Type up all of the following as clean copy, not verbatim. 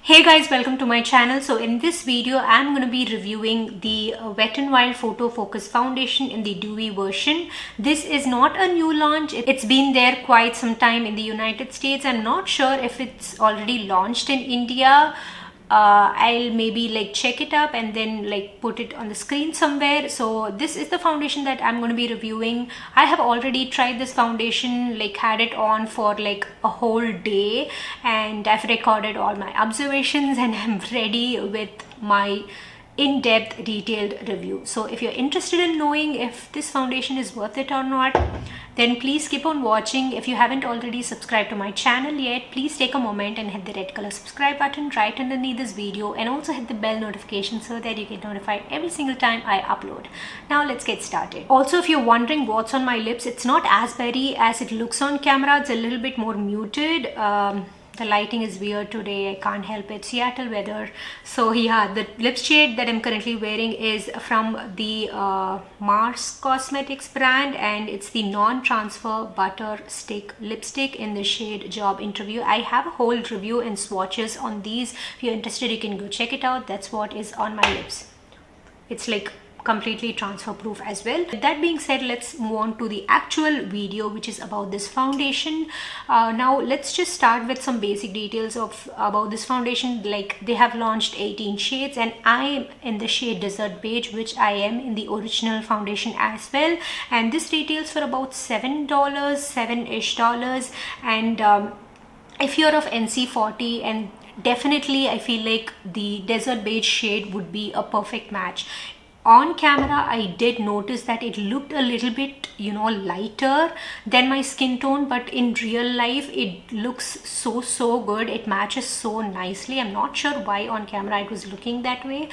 Hey guys, welcome to my channel. So in this video I'm going to be reviewing the Wet n Wild Photo Focus Foundation in the Dewy version. This is not a new launch. It's been there quite some time in the United States. I'm not sure if it's already launched in India. I'll maybe check it up and then put it on the screen somewhere. So this is the foundation that I'm going to be reviewing. I have already tried this foundation, had it on for a whole day, and I've recorded all my observations and I'm ready with my in-depth detailed review. So if you're interested in knowing if this foundation is worth it or not, then please keep on watching. If you haven't already subscribed to my channel yet, please take a moment and hit the red color subscribe button right underneath this video, and also hit the bell notification so that you get notified every single time I upload. Now let's get started. Also, if you're wondering what's on my lips, it's not as berry as it looks on camera. It's a little bit more muted. The lighting is weird today, I can't help it, Seattle weather. So yeah, the lip shade that I'm currently wearing is from the Mars Cosmetics brand, and it's the non-transfer butter stick lipstick in the shade Job Interview. I have a whole review and swatches on these. If you're interested, you can go check it out. That's what is on my lips. It's completely transfer proof as well. With that being said, let's move on to the actual video, which is about this foundation. Now let's just start with some basic details about this foundation. They have launched 18 shades and I am in the shade Desert Beige, which I am in the original foundation as well, and this retails for about $7, $7-ish. And if you're of NC40, and definitely I feel like the Desert Beige shade would be a perfect match. On camera, I did notice that it looked a little bit, lighter than my skin tone, but in real life, it looks so good. It matches so nicely. I'm not sure why on camera it was looking that way,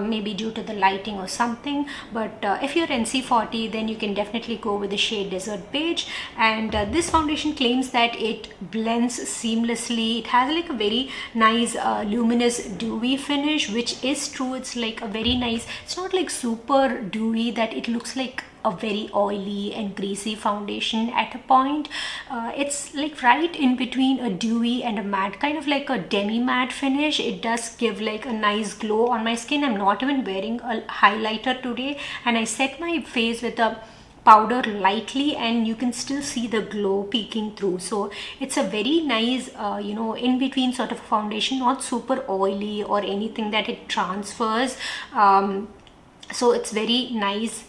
maybe due to the lighting or something. But if you're NC40, then you can definitely go with the shade Desert Beige. And this foundation claims that it blends seamlessly. It has a very nice luminous dewy finish, which is true. It's a very nice, it's not super dewy that it looks like a very oily and greasy foundation at a point. It's right in between a dewy and a matte, kind of like a demi matte finish. It does give a nice glow on my skin. I'm not even wearing a highlighter today, and I set my face with a powder lightly and you can still see the glow peeking through. So it's a very nice in between sort of foundation, not super oily or anything that it transfers. So it's very nice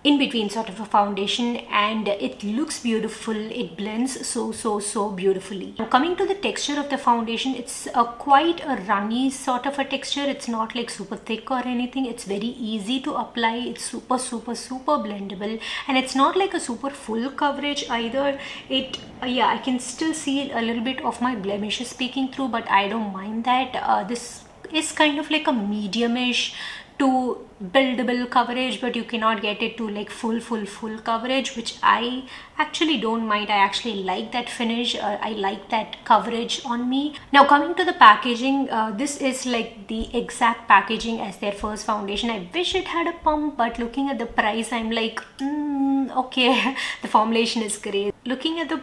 in between sort of a foundation, and it looks beautiful. It blends so beautifully. Now, coming to the texture of the foundation, it's quite a runny sort of a texture. It's not super thick or anything. It's very easy to apply. It's super blendable, and it's not a super full coverage either. Yeah, I can still see a little bit of my blemishes peeking through, but I don't mind that. This is kind of a medium-ish to buildable coverage, but you cannot get it to full coverage, which I actually don't mind. I actually like that finish. I like that coverage on me. Now coming to the packaging, this is the exact packaging as their first foundation. I wish it had a pump, but looking at the price, I'm okay. The formulation is great. Looking at the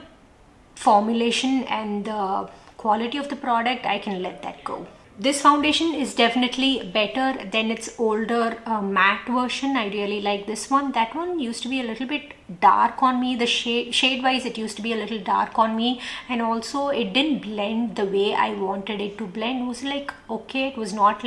formulation and the quality of the product, I can let that go. This foundation is definitely better than its older matte version. I really like this one. That one used to be a little bit dark on me. The shade wise, it used to be a little dark on me, and also it didn't blend the way I wanted it to blend. It was okay, it was not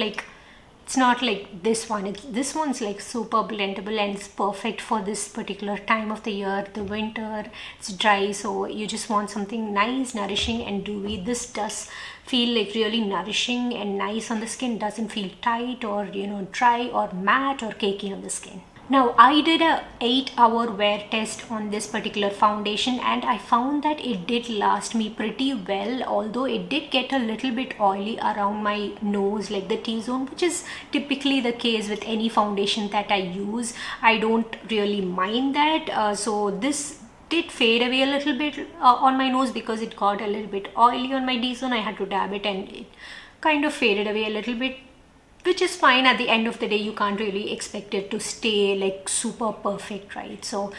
it's not like this one. This one's super blendable and it's perfect for this particular time of the year, the winter. It's dry, so you just want something nice, nourishing and dewy. This does feel really nourishing and nice on the skin. Doesn't feel tight or dry or matte or cakey on the skin. Now I did a 8-hour wear test on this particular foundation, and I found that it did last me pretty well, although it did get a little bit oily around my nose, the T-zone, which is typically the case with any foundation that I use. I don't really mind that. So this did fade away a little bit on my nose because it got a little bit oily on my D-zone. I had to dab it and it kind of faded away a little bit, which is fine. At the end of the day, you can't really expect it to stay super perfect, right? So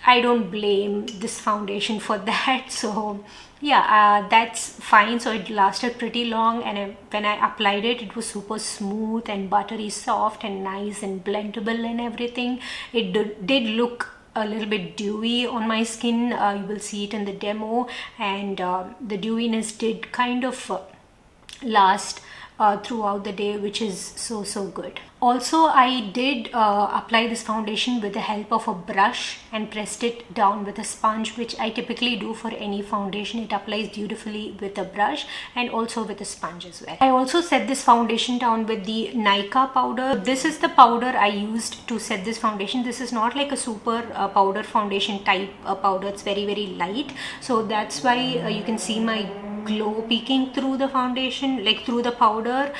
I don't blame this foundation for that. So yeah, that's fine. So it lasted pretty long, and when I applied it, it was super smooth and buttery soft and nice and blendable and everything. It did look a little bit dewy on my skin. You will see it in the demo, and the dewiness did kind of last throughout the day, which is so good. Also, I did apply this foundation with the help of a brush and pressed it down with a sponge, which I typically do for any foundation. It applies beautifully with a brush and also with a sponge as well. I also set this foundation down with the Nykaa powder. This is the powder I used to set this foundation. This is not like a super powder foundation type powder. It's very light, so that's why you can see my glow peeking through the foundation, like through the powder,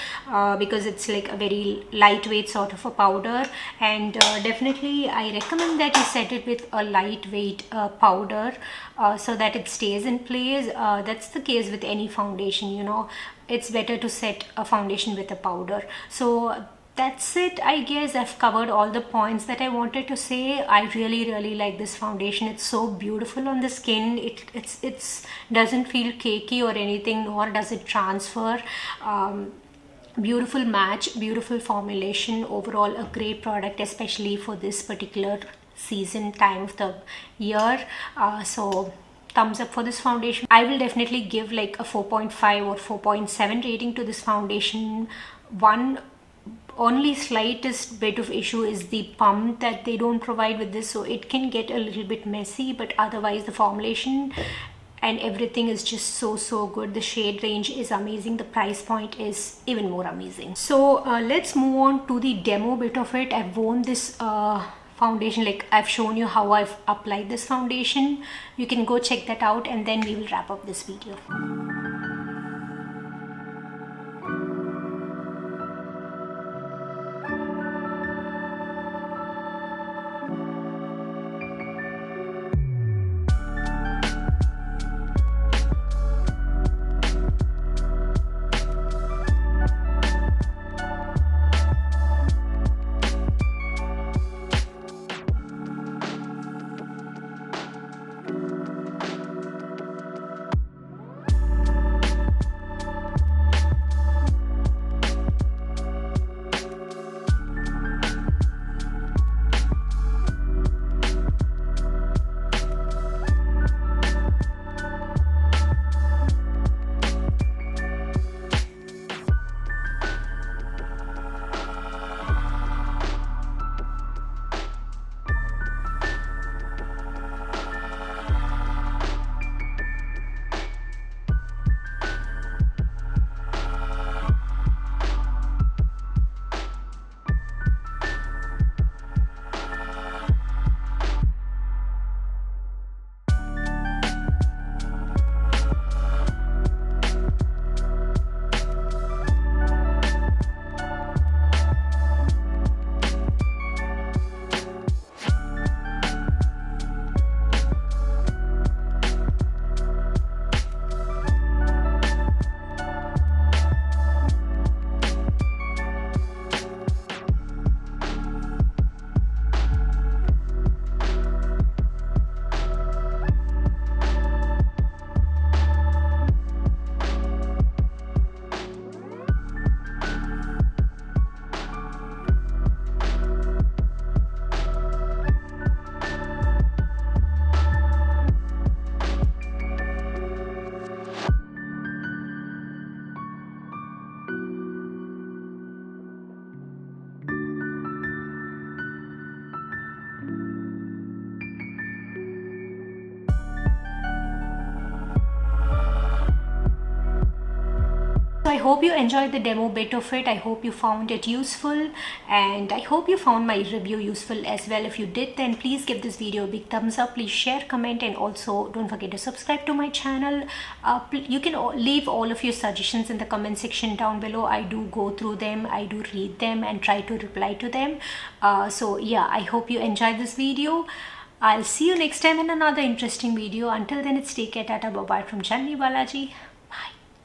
because it's like a very lightweight sort of a powder. And definitely I recommend that you set it with a lightweight powder so that it stays in place. That's the case with any foundation, you know. It's better to set a foundation with a powder. So that's it, I guess. I've covered all the points that I wanted to say. I really like this foundation. It's so beautiful on the skin. It's doesn't feel cakey or anything, nor does it transfer. Beautiful match, beautiful formulation. Overall a great product, especially for this particular season time of the year. So thumbs up for this foundation. I will definitely give like a 4.5 or 4.7 rating to this foundation. One only slightest bit of issue is the pump that they don't provide with this, so it can get a little bit messy, but otherwise the formulation and everything is just so good. The shade range is amazing. The price point is even more amazing. So let's move on to the demo bit of it. I've worn this foundation, like I've shown you how I've applied this foundation. You can go check that out, and then we will wrap up this video. I hope you enjoyed the demo bit of it. I hope you found it useful, and I hope you found my review useful as well. If you did, then please give this video a big thumbs up. Please share, comment, and also don't forget to subscribe to my channel. You can leave all of your suggestions in the comment section down below. I do go through them, I do read them and try to reply to them. So yeah, I hope you enjoyed this video. I'll see you next time in another interesting video. Until then, it's take care, tata, bye bye from Janvi Balaji.